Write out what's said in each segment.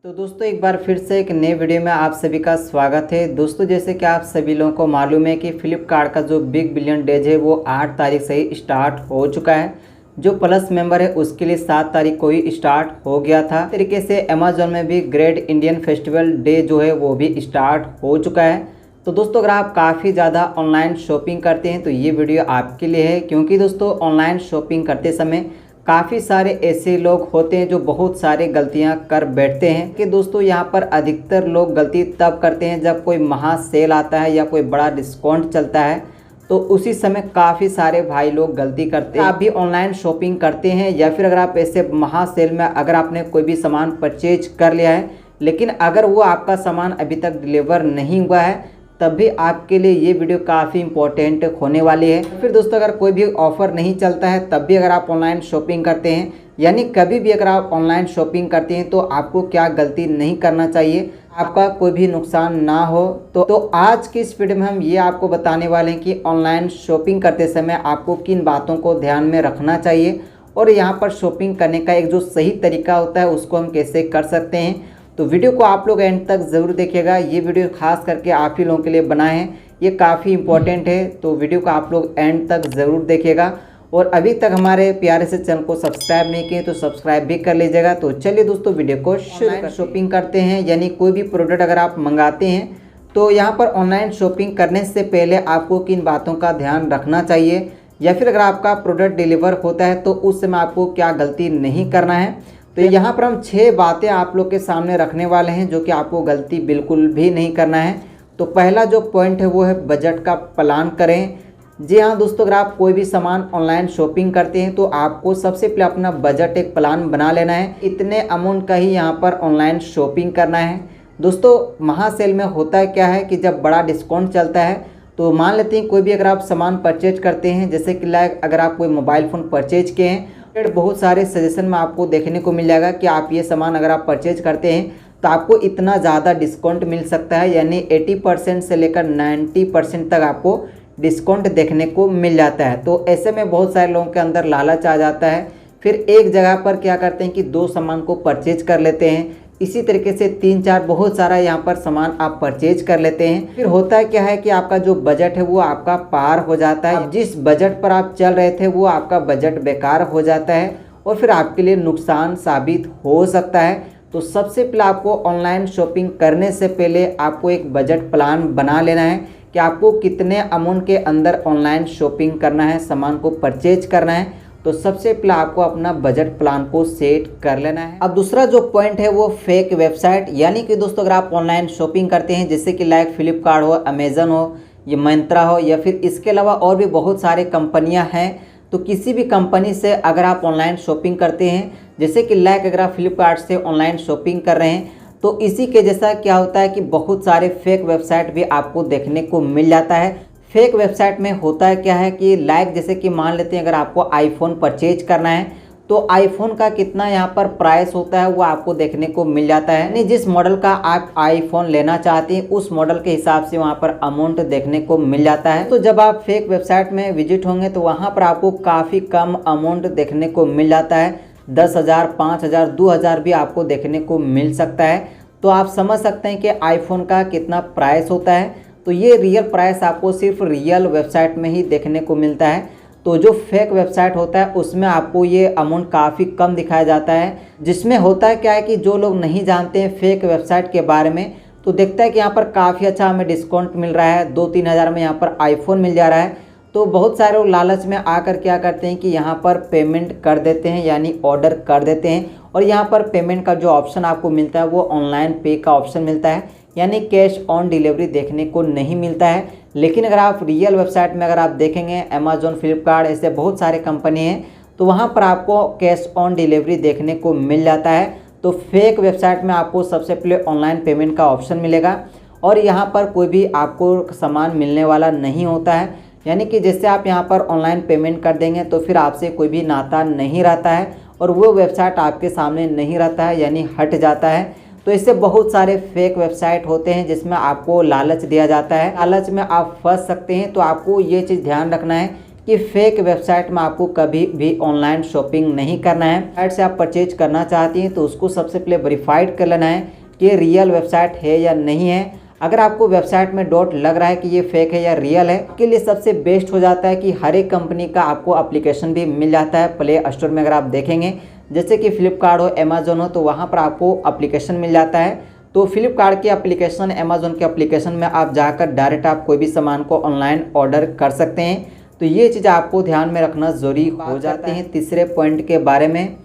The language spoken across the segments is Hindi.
तो दोस्तों एक बार फिर से एक नए वीडियो में आप सभी का स्वागत है। दोस्तों जैसे कि आप सभी लोगों को मालूम है कि फ्लिपकार्ट का जो बिग बिलियन डेज है वो 8 तारीख से ही स्टार्ट हो चुका है। जो प्लस मेंबर है उसके लिए 7 तारीख को ही स्टार्ट हो गया था। इस तरीके से अमेजोन में भी ग्रेट इंडियन फेस्टिवल डे जो है वो भी स्टार्ट हो चुका है। तो दोस्तों अगर आप काफ़ी ज़्यादा ऑनलाइन शॉपिंग करते हैं तो ये वीडियो आपके लिए है, क्योंकि दोस्तों ऑनलाइन शॉपिंग करते समय काफ़ी सारे ऐसे लोग होते हैं जो बहुत सारे गलतियां कर बैठते हैं। कि दोस्तों यहाँ पर अधिकतर लोग गलती तब करते हैं जब कोई महा सेल आता है या कोई बड़ा डिस्काउंट चलता है, तो उसी समय काफ़ी सारे भाई लोग गलती करते हैं। आप भी ऑनलाइन शॉपिंग करते हैं या फिर अगर आप ऐसे महा सेल में अगर आपने कोई भी सामान परचेज कर लिया है लेकिन अगर वो आपका सामान अभी तक डिलीवर नहीं हुआ है, तब भी आपके लिए ये वीडियो काफ़ी इंपॉर्टेंट होने वाली है। फिर दोस्तों अगर कोई भी ऑफ़र नहीं चलता है तब भी अगर आप ऑनलाइन शॉपिंग करते हैं, यानी कभी भी अगर आप ऑनलाइन शॉपिंग करते हैं तो आपको क्या गलती नहीं करना चाहिए, आपका कोई भी नुकसान ना हो। तो आज की इस वीडियो में हम ये आपको बताने वाले हैं कि ऑनलाइन शॉपिंग करते समय आपको किन बातों को ध्यान में रखना चाहिए और यहाँ पर शॉपिंग करने का एक जो सही तरीका होता है उसको हम कैसे कर सकते हैं। तो वीडियो को आप लोग एंड तक ज़रूर देखिएगा। ये वीडियो खास करके आप ही लोगों के लिए बनाए हैं, ये काफ़ी इंपॉर्टेंट है, तो वीडियो को आप लोग एंड तक ज़रूर देखिएगा। और अभी तक हमारे प्यारे से चैनल को सब्सक्राइब नहीं किए तो सब्सक्राइब भी कर लीजिएगा। तो चलिए दोस्तों वीडियो को शुरू। शॉपिंग करते हैं यानी कोई भी प्रोडक्ट अगर आप मंगाते हैं तो यहाँ पर ऑनलाइन शॉपिंग करने से पहले आपको किन बातों का ध्यान रखना चाहिए, या फिर अगर आपका प्रोडक्ट डिलीवर होता है तो उस समय आपको क्या गलती नहीं करना है। तो यहाँ पर हम 6 बातें आप लोग के सामने रखने वाले हैं जो कि आपको गलती बिल्कुल भी नहीं करना है। तो पहला जो पॉइंट है वो है बजट का प्लान करें। जी हाँ दोस्तों, अगर आप कोई भी सामान ऑनलाइन शॉपिंग करते हैं तो आपको सबसे पहले अपना बजट एक प्लान बना लेना है। इतने अमाउंट का ही यहाँ पर ऑनलाइन शॉपिंग करना है। दोस्तों महासेल में होता है क्या है कि जब बड़ा डिस्काउंट चलता है तो मान लेते हैं कोई भी अगर आप सामान परचेज करते हैं, जैसे कि लाइक अगर आप कोई मोबाइल फ़ोन परचेज किए हैं, बहुत सारे सजेशन में आपको देखने को मिल जाएगा कि आप ये सामान अगर आप परचेज करते हैं तो आपको इतना ज़्यादा डिस्काउंट मिल सकता है, यानी 80% से लेकर 90% तक आपको डिस्काउंट देखने को मिल जाता है। तो ऐसे में बहुत सारे लोगों के अंदर लालच आ जाता है, फिर एक जगह पर क्या करते हैं कि 2 सामान को परचेज कर लेते हैं। इसी तरीके से 3-4 बहुत सारा यहाँ पर सामान आप परचेज कर लेते हैं। फिर होता है क्या है कि आपका जो बजट है वो आपका पार हो जाता है। जिस बजट पर आप चल रहे थे वो आपका बजट बेकार हो जाता है और फिर आपके लिए नुकसान साबित हो सकता है। तो सबसे पहले आपको ऑनलाइन शॉपिंग करने से पहले आपको एक बजट प्लान बना लेना है कि आपको कितने अमाउंट के अंदर ऑनलाइन शॉपिंग करना है, सामान को परचेज करना है। तो सबसे पहले आपको अपना बजट प्लान को सेट कर लेना है। अब दूसरा जो पॉइंट है वो फेक वेबसाइट, यानी कि दोस्तों अगर आप ऑनलाइन शॉपिंग करते हैं जैसे कि लाइक फ्लिपकार्ट हो, अमेजन हो, ये मिंत्रा हो, या फिर इसके अलावा और भी बहुत सारे कंपनियां हैं, तो किसी भी कंपनी से अगर आप ऑनलाइन शॉपिंग करते हैं, जैसे कि लाइक अगर आप फ्लिपकार्ट से ऑनलाइन शॉपिंग कर रहे हैं तो इसी के जैसा क्या होता है कि बहुत सारे फेक वेबसाइट भी आपको देखने को मिल जाता है। फेक वेबसाइट में होता है क्या है कि लाइक जैसे कि मान लेते हैं अगर आपको आईफोन परचेज करना है तो आईफोन का कितना यहाँ पर प्राइस होता है वो आपको देखने को मिल जाता है। यानी जिस मॉडल का आप आईफोन लेना चाहते हैं उस मॉडल के हिसाब से वहाँ पर अमाउंट देखने को मिल जाता है। तो जब आप फेक वेबसाइट में विजिट होंगे तो वहाँ पर आपको काफ़ी कम अमाउंट देखने को मिल जाता है। 10,000, 5,000, 2,000 भी आपको देखने को मिल सकता है। तो आप समझ सकते हैं कि आईफोन का कितना प्राइस होता है। तो ये रियल प्राइस आपको सिर्फ रियल वेबसाइट में ही देखने को मिलता है। तो जो फेक वेबसाइट होता है उसमें आपको ये अमाउंट काफ़ी कम दिखाया जाता है। जिसमें होता है क्या है कि जो लोग नहीं जानते हैं फेक वेबसाइट के बारे में तो देखता है कि यहाँ पर काफ़ी अच्छा हमें डिस्काउंट मिल रहा है, 2-3 हज़ार में यहाँ पर आईफोन मिल जा रहा है। तो बहुत सारे लोग लालच में आकर क्या करते हैं कि यहाँ पर पेमेंट कर देते हैं, यानी ऑर्डर कर देते हैं। और यहाँ पर पेमेंट का जो ऑप्शन आपको मिलता है वो ऑनलाइन पे का ऑप्शन मिलता है, यानी कैश ऑन डिलीवरी देखने को नहीं मिलता है। लेकिन अगर आप रियल वेबसाइट में अगर आप देखेंगे अमेजोन, फ्लिपकार्ट, ऐसे बहुत सारे कंपनी हैं तो वहाँ पर आपको कैश ऑन डिलीवरी देखने को मिल जाता है। तो फेक वेबसाइट में आपको सबसे पहले ऑनलाइन पेमेंट का ऑप्शन मिलेगा और यहाँ पर कोई भी आपको सामान मिलने वाला नहीं होता है, यानी कि जैसे आप यहाँ पर ऑनलाइन पेमेंट कर देंगे तो फिर आपसे कोई भी नाता नहीं रहता है और वो वेबसाइट आपके सामने नहीं रहता है, यानी हट जाता है। तो इससे बहुत सारे फेक वेबसाइट होते हैं जिसमें आपको लालच दिया जाता है, लालच में आप फंस सकते हैं। तो आपको ये चीज़ ध्यान रखना है कि फेक वेबसाइट में आपको कभी भी ऑनलाइन शॉपिंग नहीं करना है। वेबसाइट से आप परचेज करना चाहती हैं तो उसको सबसे पहले वेरीफाइड कर लेना है कि ये रियल वेबसाइट है या नहीं है। अगर आपको वेबसाइट में डाउट लग रहा है कि ये फेक है या रियल है, के लिए सबसे बेस्ट हो जाता है कि हर एक कंपनी का आपको एप्लीकेशन भी मिल जाता है प्ले स्टोर में। अगर आप देखेंगे जैसे कि फ्लिपकार्ट हो, अमेजोन हो, तो वहाँ पर आपको एप्लीकेशन मिल जाता है। तो फ्लिपकार्ट की एप्लीकेशन, अमेजोन के एप्लीकेशन में आप जाकर डायरेक्ट आप कोई भी सामान को ऑनलाइन ऑर्डर कर सकते हैं। तो ये चीज़ आपको ध्यान में रखना ज़रूरी हो जाती है। तीसरे पॉइंट के बारे में,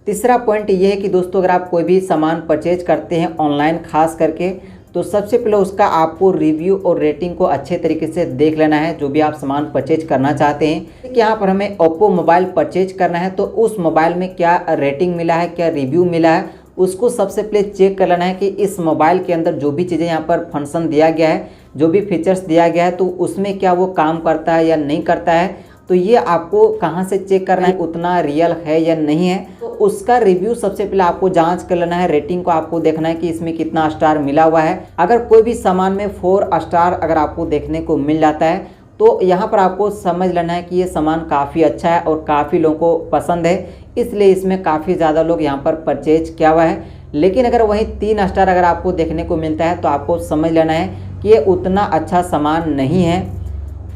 तीसरा पॉइंट ये है कि दोस्तों अगर आप कोई भी सामान परचेज करते हैं ऑनलाइन खास करके, तो सबसे पहले उसका आपको रिव्यू और रेटिंग को अच्छे तरीके से देख लेना है। जो भी आप सामान परचेज करना चाहते हैं कि यहाँ पर हमें ओप्पो मोबाइल परचेज करना है तो उस मोबाइल में क्या रेटिंग मिला है, क्या रिव्यू मिला है, उसको सबसे पहले चेक कर लेना है कि इस मोबाइल के अंदर जो भी चीज़ें यहाँ पर फंक्शन दिया गया है, जो भी फीचर्स दिया गया है, तो उसमें क्या वो काम करता है या नहीं करता है। तो ये आपको कहाँ से चेक करना है उतना रियल है या नहीं है। तो उसका रिव्यू सबसे पहले आपको जांच कर लेना है। रेटिंग को आपको देखना है कि इसमें कितना स्टार मिला हुआ है। अगर कोई भी सामान में 4 स्टार अगर आपको देखने को मिल जाता है तो यहाँ पर आपको समझ लेना है कि ये सामान काफ़ी अच्छा है और काफ़ी लोगों को पसंद है, इसलिए इसमें काफ़ी ज़्यादा लोग यहाँ पर परचेज किया हुआ है। लेकिन अगर वहीं 3 स्टार अगर आपको देखने को मिलता है तो आपको समझ लेना है कि ये उतना अच्छा सामान नहीं है।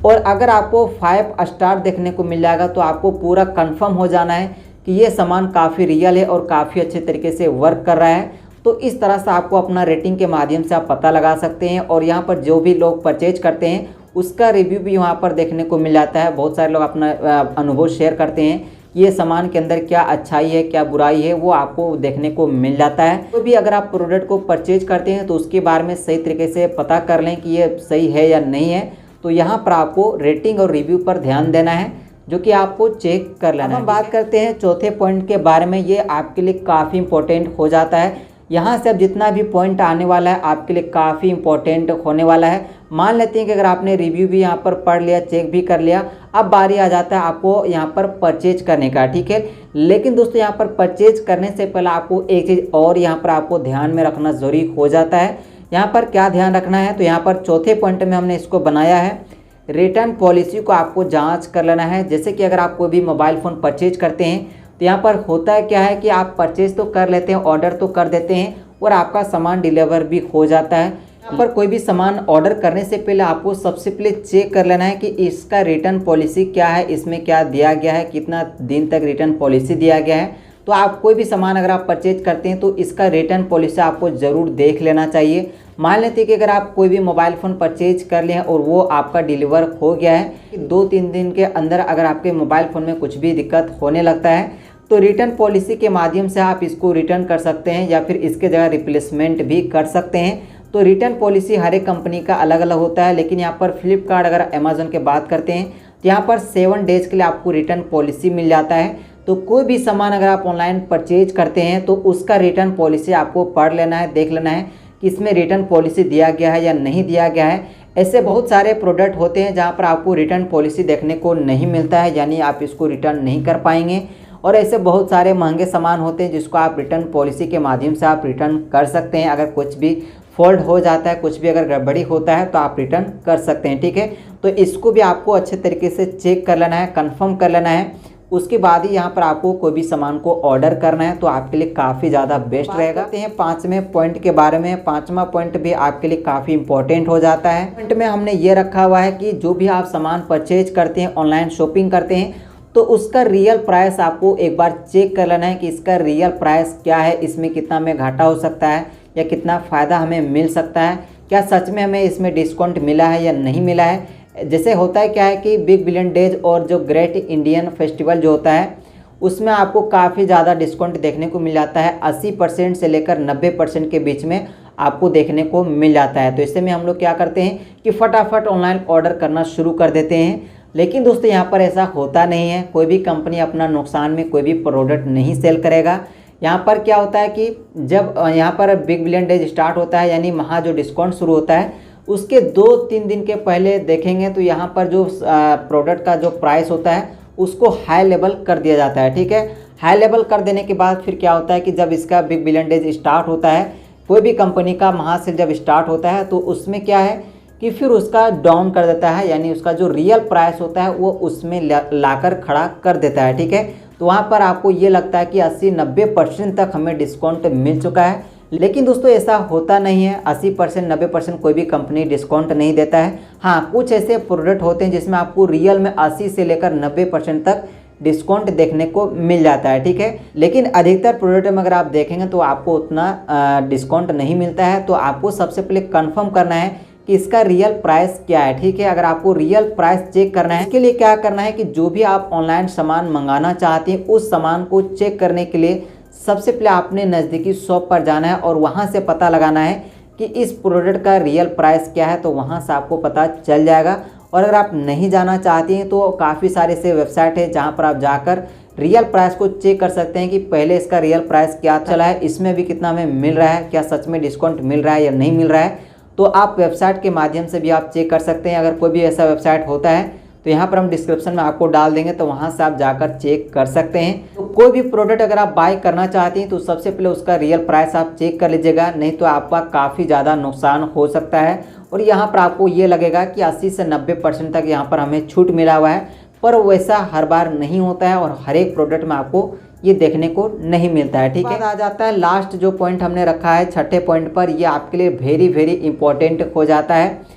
और अगर आपको 5 स्टार देखने को मिल जाएगा तो आपको पूरा कंफर्म हो जाना है कि ये सामान काफ़ी रियल है और काफ़ी अच्छे तरीके से वर्क कर रहा है। तो इस तरह से आपको अपना रेटिंग के माध्यम से आप पता लगा सकते हैं। और यहाँ पर जो भी लोग परचेज करते हैं उसका रिव्यू भी यहाँ पर देखने को मिल जाता है। बहुत सारे लोग अपना अनुभव शेयर करते हैं कि ये सामान के अंदर क्या अच्छाई है, क्या बुराई है, वो आपको देखने को मिल जाता है। तो भी अगर आप प्रोडक्ट को परचेज करते हैं तो उसके बारे में सही तरीके से पता कर लें कि ये सही है या नहीं है। तो यहाँ पर आपको रेटिंग और रिव्यू पर ध्यान देना है, जो कि आपको चेक कर लेना है। हम बात करते हैं चौथे पॉइंट के बारे में। ये आपके लिए काफ़ी इंपॉर्टेंट हो जाता है। यहाँ से अब जितना भी पॉइंट आने वाला है आपके लिए काफ़ी इंपॉर्टेंट होने वाला है। मान लेते हैं कि अगर आपने रिव्यू भी यहाँ पर पढ़ लिया, चेक भी कर लिया, अब बारी आ जाता है आपको यहाँ पर परचेज करने का, ठीक है। लेकिन दोस्तों यहाँ पर परचेज करने से पहले आपको एक चीज़ और यहाँ पर आपको ध्यान में रखना ज़रूरी हो जाता है। यहाँ पर क्या ध्यान रखना है, तो यहाँ पर चौथे पॉइंट में हमने इसको बनाया है, रिटर्न पॉलिसी को आपको जांच कर लेना है। जैसे कि अगर आप कोई भी मोबाइल फ़ोन परचेज करते हैं तो यहाँ पर होता है क्या है कि आप परचेज तो कर लेते हैं, ऑर्डर तो कर देते हैं और आपका सामान डिलीवर भी हो जाता है। यहाँ पर कोई भी सामान ऑर्डर करने से पहले आपको सबसे पहले चेक कर लेना है कि इसका रिटर्न पॉलिसी क्या है, इसमें क्या दिया गया है, कितना दिन तक रिटर्न पॉलिसी दिया गया है। तो आप कोई भी सामान अगर आप परचेज करते हैं तो इसका रिटर्न पॉलिसी आपको ज़रूर देख लेना चाहिए। मान लेते हैं कि अगर आप कोई भी मोबाइल फ़ोन परचेज कर लिए हैं और वो आपका डिलीवर हो गया है, 2-3 दिन के अंदर अगर आपके मोबाइल फ़ोन में कुछ भी दिक्कत होने लगता है तो रिटर्न पॉलिसी के माध्यम से आप इसको रिटर्न कर सकते हैं या फिर इसके जगह रिप्लेसमेंट भी कर सकते हैं। तो रिटर्न पॉलिसी हर एक कंपनी का अलग अलग होता है। लेकिन यहाँ पर फ्लिपकार्ट अगर अमेजोन की बात करते हैं तो यहाँ पर 7 डेज के लिए आपको रिटर्न पॉलिसी मिल जाता है। तो कोई भी सामान अगर आप ऑनलाइन परचेज करते हैं तो उसका रिटर्न पॉलिसी आपको पढ़ लेना है, देख लेना है कि इसमें रिटर्न पॉलिसी दिया गया है या नहीं दिया गया है। ऐसे बहुत सारे प्रोडक्ट होते हैं जहाँ पर आपको रिटर्न पॉलिसी देखने को नहीं मिलता है, यानी आप इसको रिटर्न नहीं कर पाएंगे। और ऐसे बहुत सारे महंगे सामान होते हैं जिसको आप रिटर्न पॉलिसी के माध्यम से आप रिटर्न कर सकते हैं। अगर कुछ भी फॉल्ट हो जाता है, कुछ भी अगर गड़बड़ी होता है तो आप रिटर्न कर सकते हैं, ठीक है। तो इसको भी आपको अच्छे तरीके से चेक कर लेना है, कंफर्म कर लेना है। उसके बाद ही यहाँ पर आपको कोई भी सामान को ऑर्डर करना है तो आपके लिए काफ़ी ज़्यादा बेस्ट रहेगा। कहते हैं 5वें पॉइंट के बारे में। 5वां पॉइंट भी आपके लिए काफ़ी इंपॉर्टेंट हो जाता है। पॉइंट में हमने ये रखा हुआ है कि जो भी आप सामान परचेज करते हैं, ऑनलाइन शॉपिंग करते हैं, तो उसका रियल प्राइस आपको एक बार चेक कर लेना है कि इसका रियल प्राइस क्या है, इसमें कितना हमें घाटा हो सकता है या कितना फ़ायदा हमें मिल सकता है, क्या सच में हमें इसमें डिस्काउंट मिला है या नहीं मिला है। जैसे होता है क्या है कि बिग बिलियन डेज और जो ग्रेट इंडियन फेस्टिवल जो होता है उसमें आपको काफ़ी ज़्यादा डिस्काउंट देखने को मिल जाता है। 80% से लेकर 90% के बीच में आपको देखने को मिल जाता है। तो इससे में हम लोग क्या करते हैं कि फटाफट ऑनलाइन ऑर्डर करना शुरू कर देते हैं। लेकिन दोस्तों यहाँ पर ऐसा होता नहीं है। कोई भी कंपनी अपना नुकसान में कोई भी प्रोडक्ट नहीं सेल करेगा। यहाँ पर क्या होता है कि जब यहाँ पर बिग बिलियन डेज स्टार्ट होता है, यानी वहाँ जो डिस्काउंट शुरू होता है उसके 2-3 दिन के पहले देखेंगे तो यहाँ पर जो प्रोडक्ट का जो प्राइस होता है उसको हाई लेवल कर दिया जाता है, ठीक है। हाई लेवल कर देने के बाद फिर क्या होता है कि जब इसका बिग बिलियन डेज स्टार्ट होता है, कोई भी कंपनी का महासेल जब स्टार्ट होता है तो उसमें क्या है कि फिर उसका डाउन कर देता है, यानी उसका जो रियल प्राइस होता है वो उसमें लाकर खड़ा कर देता है। ठीक है, तो वहाँ पर आपको ये लगता है कि 80-90% तक हमें डिस्काउंट मिल चुका है, लेकिन दोस्तों ऐसा होता नहीं है। 80% 90% कोई भी कंपनी डिस्काउंट नहीं देता है। हाँ, कुछ ऐसे प्रोडक्ट होते हैं जिसमें आपको रियल में 80 से लेकर 90% तक डिस्काउंट देखने को मिल जाता है। ठीक है, लेकिन अधिकतर प्रोडक्ट में अगर आप देखेंगे तो आपको उतना डिस्काउंट नहीं मिलता है। तो आपको सबसे पहले कंफर्म करना है कि इसका रियल प्राइस क्या है। ठीक है, अगर आपको रियल प्राइस चेक करना है, इसके लिए क्या करना है कि जो भी आप ऑनलाइन सामान मंगाना चाहते हैं उस सामान को चेक करने के लिए सबसे पहले आपने नज़दीकी शॉप पर जाना है और वहाँ से पता लगाना है कि इस प्रोडक्ट का रियल प्राइस क्या है। तो वहाँ से आपको पता चल जाएगा। और अगर आप नहीं जाना चाहते हैं तो काफ़ी सारे से वेबसाइट है जहाँ पर आप जाकर रियल प्राइस को चेक कर सकते हैं कि पहले इसका रियल प्राइस क्या चला है, इसमें भी कितना हमें मिल रहा है, क्या सच में डिस्काउंट मिल रहा है या नहीं मिल रहा है। तो आप वेबसाइट के माध्यम से भी आप चेक कर सकते हैं। अगर कोई भी ऐसा वेबसाइट होता है तो यहाँ पर हम डिस्क्रिप्शन में आपको डाल देंगे, तो वहाँ से आप जाकर चेक कर सकते हैं। तो कोई भी प्रोडक्ट अगर आप बाय करना चाहते हैं तो सबसे पहले उसका रियल प्राइस आप चेक कर लीजिएगा, नहीं तो आपका काफ़ी ज़्यादा नुकसान हो सकता है। और यहाँ पर आपको ये लगेगा कि 80 से 90% तक यहाँ पर हमें छूट मिला हुआ है, पर वैसा हर बार नहीं होता है और हर एक प्रोडक्ट में आपको ये देखने को नहीं मिलता है। ठीक है, आ जाता है लास्ट जो पॉइंट हमने रखा है छठे पॉइंट पर, ये आपके लिए वेरी वेरी इंपॉर्टेंट हो जाता है।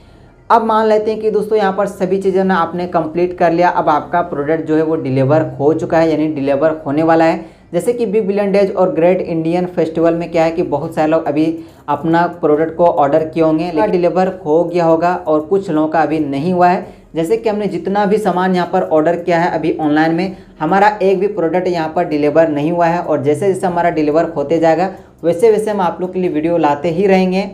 अब मान लेते हैं कि दोस्तों यहाँ पर सभी चीज़ें ना आपने कंप्लीट कर लिया, अब आपका प्रोडक्ट जो है वो डिलीवर हो चुका है, यानी डिलीवर होने वाला है। जैसे कि बिग बिलियन डेज और ग्रेट इंडियन फेस्टिवल में क्या है कि बहुत सारे लोग अभी अपना प्रोडक्ट को ऑर्डर किए होंगे, लेकिन डिलीवर हो गया होगा और कुछ लोगों का अभी नहीं हुआ है। जैसे कि हमने जितना भी सामान यहाँ पर ऑर्डर किया है अभी ऑनलाइन में, हमारा एक भी प्रोडक्ट यहाँ पर डिलीवर नहीं हुआ है। और जैसे जैसे हमारा डिलीवर होते जाएगा वैसे वैसे हम आप लोग के लिए वीडियो लाते ही रहेंगे।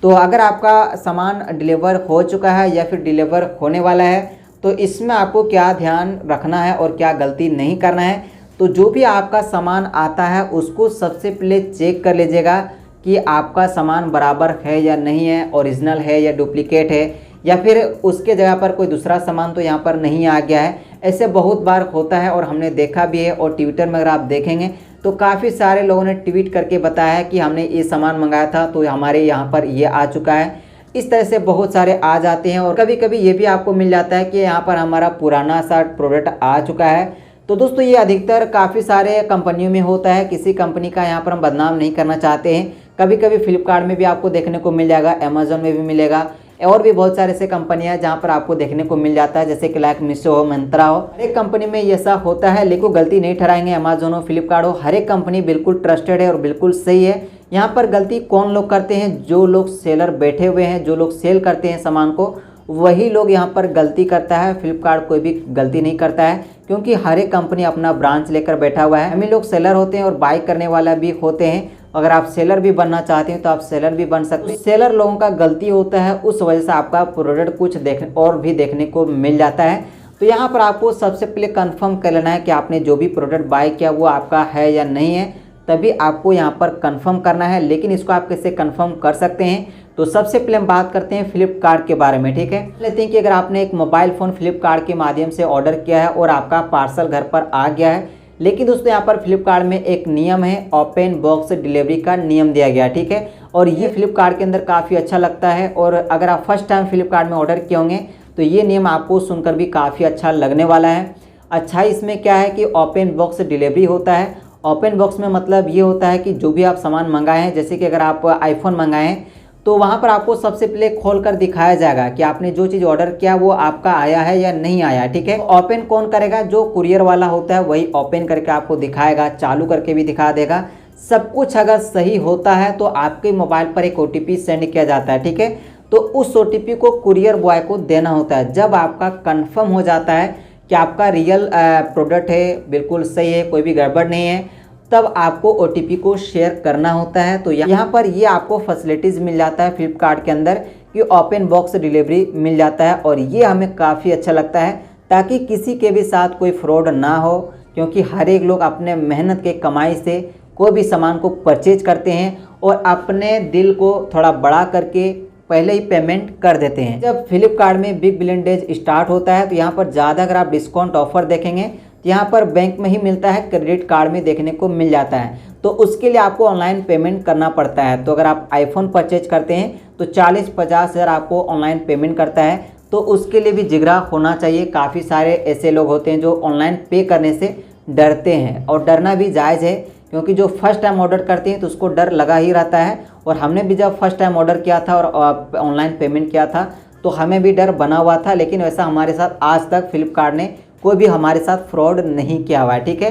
तो अगर आपका सामान डिलीवर हो चुका है या फिर डिलीवर होने वाला है तो इसमें आपको क्या ध्यान रखना है और क्या गलती नहीं करना है। तो जो भी आपका सामान आता है उसको सबसे पहले चेक कर लीजिएगा कि आपका सामान बराबर है या नहीं है, ओरिजिनल है या डुप्लीकेट है, या फिर उसके जगह पर कोई दूसरा सामान तो यहाँ पर नहीं आ गया है। ऐसे बहुत बार होता है और हमने देखा भी है। और ट्विटर में अगर आप देखेंगे तो काफ़ी सारे लोगों ने ट्वीट करके बताया है कि हमने ये सामान मंगाया था तो हमारे यहाँ पर ये आ चुका है। इस तरह से बहुत सारे आ जाते हैं और कभी कभी ये भी आपको मिल जाता है कि यहाँ पर हमारा पुराना सा प्रोडक्ट आ चुका है। तो दोस्तों ये अधिकतर काफ़ी सारे कंपनियों में होता है, किसी कंपनी का यहाँ पर हम बदनाम नहीं करना चाहते हैं। कभी कभी फ्लिपकार्ट में भी आपको देखने को मिल जाएगा, अमेजोन में भी मिलेगा, और भी बहुत सारे ऐसे कंपनियां हैं जहां पर आपको देखने को मिल जाता है, जैसे कि लाइक मीशो हो, मंत्रा हो। हर एक कंपनी में ये ऐसा होता है, लेकिन गलती नहीं ठहराएंगे। अमेजोन हो, फ्लिपकार्ट हो, हर एक कंपनी बिल्कुल ट्रस्टेड है और बिल्कुल सही है। यहाँ पर गलती कौन लोग करते हैं? जो लोग सेलर बैठे हुए हैं, जो लोग सेल करते हैं सामान को, वही लोग यहाँ पर गलती करता है। फ्लिपकार्ट कोई भी गलती नहीं करता है, क्योंकि हर एक कंपनी अपना ब्रांच लेकर बैठा हुआ है। हम ही लोग सेलर होते हैं और बाई करने वाला भी होते हैं। अगर आप सेलर भी बनना चाहते हैं तो आप सेलर भी बन सकते हैं। सेलर लोगों का गलती होता है, उस वजह से आपका प्रोडक्ट कुछ और भी देखने को मिल जाता है। तो यहाँ पर आपको सबसे पहले कंफर्म कर लेना है कि आपने जो भी प्रोडक्ट बाय किया वो आपका है या नहीं है, तभी आपको यहाँ पर कंफर्म करना है। लेकिन इसको आप कैसे कंफर्म कर सकते हैं? तो सबसे पहले हम बात करते हैं फ्लिपकार्ट के बारे में। ठीक है, लेते हैं कि अगर आपने एक मोबाइल फ़ोन फ्लिपकार्ट के माध्यम से ऑर्डर किया है और आपका पार्सल घर पर आ गया है, लेकिन दोस्तों यहाँ पर फ्लिपकार्ट में एक नियम है, ओपन बॉक्स डिलीवरी का नियम दिया गया। ठीक है, और ये फ्लिपकार्ट के अंदर काफ़ी अच्छा लगता है। और अगर आप फर्स्ट टाइम फ्लिपकार्ट में ऑर्डर किए होंगे तो ये नियम आपको सुनकर भी काफ़ी अच्छा लगने वाला है। अच्छा, इसमें क्या है कि ओपन बॉक्स डिलीवरी होता है। ओपन बॉक्स में मतलब ये होता है कि जो भी आप सामान मंगाए हैं, जैसे कि अगर आप आईफोन मंगाए हैं तो वहाँ पर आपको सबसे पहले खोल कर दिखाया जाएगा कि आपने जो चीज़ ऑर्डर किया वो आपका आया है या नहीं आया। ठीक है, ओपन कौन करेगा? जो कुरियर वाला होता है वही ओपन करके आपको दिखाएगा, चालू करके भी दिखा देगा। सब कुछ अगर सही होता है तो आपके मोबाइल पर एक OTP सेंड किया जाता है। ठीक है, तो उस OTP को कुरियर बॉय को देना होता है। जब आपका कंफर्म हो जाता है कि आपका रियल प्रोडक्ट है, बिल्कुल सही है, कोई भी गड़बड़ नहीं है, तब आपको OTP को शेयर करना होता है। तो यहाँ पर ये आपको फैसिलिटीज़ मिल जाता है फ्लिपकार्ट के अंदर कि ओपन बॉक्स डिलीवरी मिल जाता है। और ये हमें काफ़ी अच्छा लगता है, ताकि किसी के भी साथ कोई फ्रॉड ना हो, क्योंकि हर एक लोग अपने मेहनत के कमाई से कोई भी सामान को परचेज करते हैं और अपने दिल को थोड़ा बड़ा करके पहले ही पेमेंट कर देते हैं। जब फ्लिपकार्ट में बिग बिलियन डेज स्टार्ट होता है तो यहाँ पर ज़्यादा अगर आप डिस्काउंट ऑफर देखेंगे तो यहाँ पर बैंक में ही मिलता है, क्रेडिट कार्ड में देखने को मिल जाता है। तो उसके लिए आपको ऑनलाइन पेमेंट करना पड़ता है। तो अगर आप आईफोन परचेज करते हैं तो 40-50 हज़ार आपको ऑनलाइन पेमेंट करता है। तो उसके लिए भी जिगरा होना चाहिए। काफ़ी सारे ऐसे लोग होते हैं जो ऑनलाइन पे करने से डरते हैं, और डरना भी जायज़ है, क्योंकि जो फर्स्ट टाइम ऑर्डर करते हैं तो उसको डर लगा ही रहता है। और हमने भी जब फर्स्ट टाइम ऑर्डर किया था और ऑनलाइन पेमेंट किया था तो हमें भी डर बना हुआ था, लेकिन वैसा हमारे साथ आज तक फ्लिपकार्ट ने कोई भी हमारे साथ फ्रॉड नहीं किया हुआ है। ठीक है,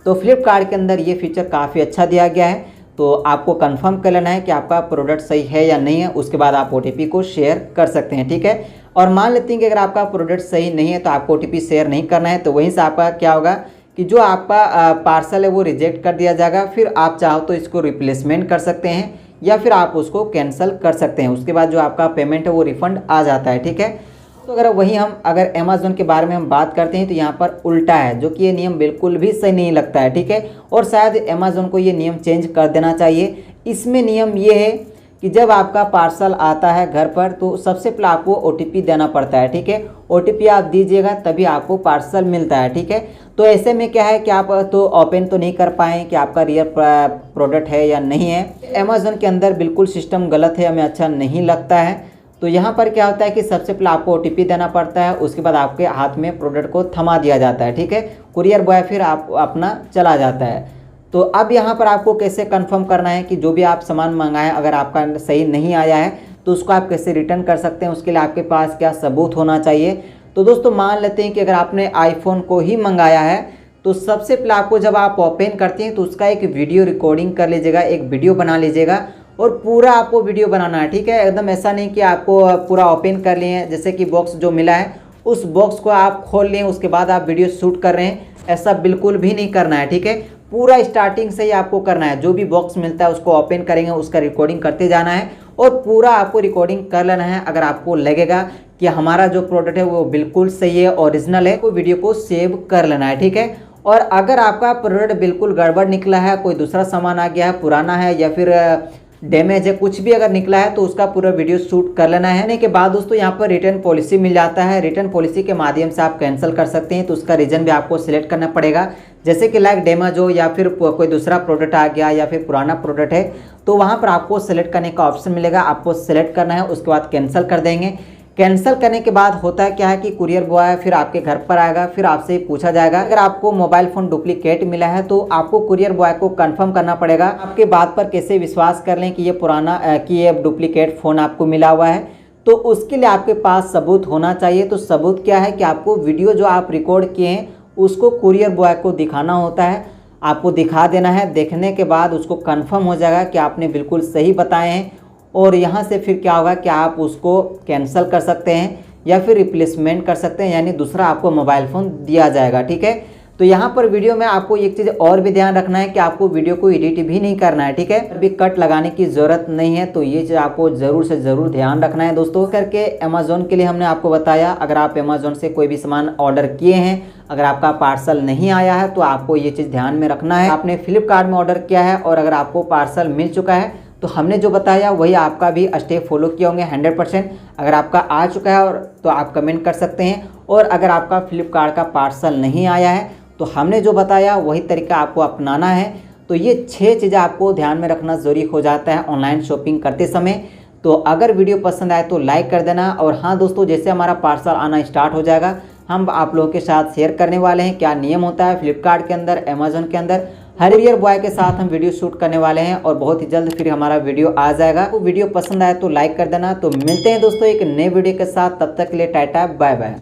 तो फ्लिपकार्ट के अंदर ये फीचर काफ़ी अच्छा दिया गया है। तो आपको कंफर्म कर लेना है कि आपका प्रोडक्ट सही है या नहीं है, उसके बाद आप OTP को शेयर कर सकते हैं। ठीक है, और मान लेते हैं कि अगर आपका प्रोडक्ट सही नहीं है तो आपको OTP शेयर नहीं करना है। तो वहीं से आपका क्या होगा कि जो आपका पार्सल है वो रिजेक्ट कर दिया जाएगा। फिर आप चाहो तो इसको रिप्लेसमेंट कर सकते हैं या फिर आप उसको कैंसिल कर सकते हैं। उसके बाद जो आपका पेमेंट है वो रिफ़ंड आ जाता है। ठीक है, तो अगर अमेज़न के बारे में हम बात करते हैं तो यहाँ पर उल्टा है, जो कि ये नियम बिल्कुल भी सही नहीं लगता है। ठीक है, और शायद अमेज़न को ये नियम चेंज कर देना चाहिए। इसमें नियम ये है कि जब आपका पार्सल आता है घर पर तो सबसे पहले आपको OTP देना पड़ता है। ठीक है, OTP आप दीजिएगा तभी आपको पार्सल मिलता है। ठीक है, तो ऐसे में क्या है कि आप तो ओपन तो नहीं कर पाएँ कि आपका रियल प्रोडक्ट है या नहीं है। अमेज़न के अंदर बिल्कुल सिस्टम गलत है, हमें अच्छा नहीं लगता है। तो यहाँ पर क्या होता है कि सबसे पहले आपको OTP देना पड़ता है, उसके बाद आपके हाथ में प्रोडक्ट को थमा दिया जाता है। ठीक है, कुरियर बॉय फिर आप अपना चला जाता है। तो अब यहाँ पर आपको कैसे कंफर्म करना है कि जो भी आप सामान मंगाएं अगर आपका सही नहीं आया है तो उसको आप कैसे रिटर्न कर सकते हैं, उसके लिए आपके पास क्या सबूत होना चाहिए। तो दोस्तों मान लेते हैं कि अगर आपने आईफोन को ही मंगाया है तो सबसे पहले आपको जब आप ओपन करते हैं तो उसका एक वीडियो रिकॉर्डिंग कर लीजिएगा, एक वीडियो बना लीजिएगा, और पूरा आपको वीडियो बनाना है। ठीक है, एकदम ऐसा नहीं कि आपको पूरा ओपन कर लिए हैं, जैसे कि बॉक्स जो मिला है उस बॉक्स को आप खोल लें उसके बाद आप वीडियो शूट कर रहे हैं, ऐसा बिल्कुल भी नहीं करना है। ठीक है, पूरा स्टार्टिंग से ही आपको करना है। जो भी बॉक्स मिलता है उसको ओपन करेंगे, उसका रिकॉर्डिंग करते जाना है और पूरा आपको रिकॉर्डिंग कर लेना है। अगर आपको लगेगा कि हमारा जो प्रोडक्ट है वो बिल्कुल सही है, ओरिजिनल है, तो वीडियो को सेव कर लेना है। ठीक है, और अगर आपका प्रोडक्ट बिल्कुल गड़बड़ निकला है, कोई दूसरा सामान आ गया है, पुराना है या फिर डैमेज है, कुछ भी अगर निकला है तो उसका पूरा वीडियो शूट कर लेना है। के बाद दोस्तों यहाँ पर रिटर्न पॉलिसी मिल जाता है। रिटर्न पॉलिसी के माध्यम से आप कैंसिल कर सकते हैं। तो उसका रीजन भी आपको सिलेक्ट करना पड़ेगा, जैसे कि लाइक डैमेज हो या फिर कोई दूसरा प्रोडक्ट आ गया या फिर पुराना प्रोडक्ट है, तो वहाँ पर आपको सेलेक्ट करने का ऑप्शन मिलेगा, आपको सेलेक्ट करना है, उसके बाद कैंसिल कर देंगे। कैंसिल करने के बाद होता है क्या है कि कुरियर बॉय फिर आपके घर पर आएगा, फिर आपसे पूछा जाएगा अगर आपको मोबाइल फ़ोन डुप्लीकेट मिला है तो आपको कुरियर बॉय को कंफर्म करना पड़ेगा। आपके बात पर कैसे विश्वास कर लें कि ये पुराना कि ये डुप्लीकेट फ़ोन आपको मिला हुआ है, तो उसके लिए आपके पास सबूत होना चाहिए। तो सबूत क्या है कि आपको वीडियो जो आप रिकॉर्ड किए हैं उसको कुरियर बॉय को दिखाना होता है, आपको दिखा देना है। देखने के बाद उसको कन्फर्म हो जाएगा कि आपने बिल्कुल सही बताए हैं, और यहाँ से फिर क्या होगा कि आप उसको कैंसिल कर सकते हैं या फिर रिप्लेसमेंट कर सकते हैं, यानी दूसरा आपको मोबाइल फ़ोन दिया जाएगा। ठीक है, तो यहाँ पर वीडियो में आपको एक चीज़ और भी ध्यान रखना है कि आपको वीडियो को एडिट भी नहीं करना है। ठीक है, अभी कट लगाने की ज़रूरत नहीं है, तो ये चीज़ आपको ज़रूर से ज़रूर ध्यान रखना है दोस्तों। करके अमेज़न के लिए हमने आपको बताया, अगर आप अमेज़न से कोई भी सामान ऑर्डर किए हैं, अगर आपका पार्सल नहीं आया है तो आपको ये चीज़ ध्यान में रखना है। आपने फ्लिपकार्ट में ऑर्डर किया है और अगर आपको पार्सल मिल चुका है तो हमने जो बताया वही आपका भी स्टेप फॉलो किया होंगे 100%। अगर आपका आ चुका है और तो आप कमेंट कर सकते हैं, और अगर आपका फ्लिपकार्ट का पार्सल नहीं आया है तो हमने जो बताया वही तरीका आपको अपनाना है। तो ये 6 चीज़ें आपको ध्यान में रखना ज़रूरी हो जाता है ऑनलाइन शॉपिंग करते समय। तो अगर वीडियो पसंद आए तो लाइक कर देना। और हाँ दोस्तों, जैसे हमारा पार्सल आना स्टार्ट हो जाएगा हम आप लोगों के साथ शेयर करने वाले हैं क्या नियम होता है फ्लिपकार्ट के अंदर, अमेज़न के अंदर। हर कुरियर बॉय के साथ हम वीडियो शूट करने वाले हैं और बहुत ही जल्द फिर हमारा वीडियो आ जाएगा। तो वीडियो पसंद आए तो लाइक कर देना। तो मिलते हैं दोस्तों एक नए वीडियो के साथ, तब तक के लिए टाटा बाय बाय।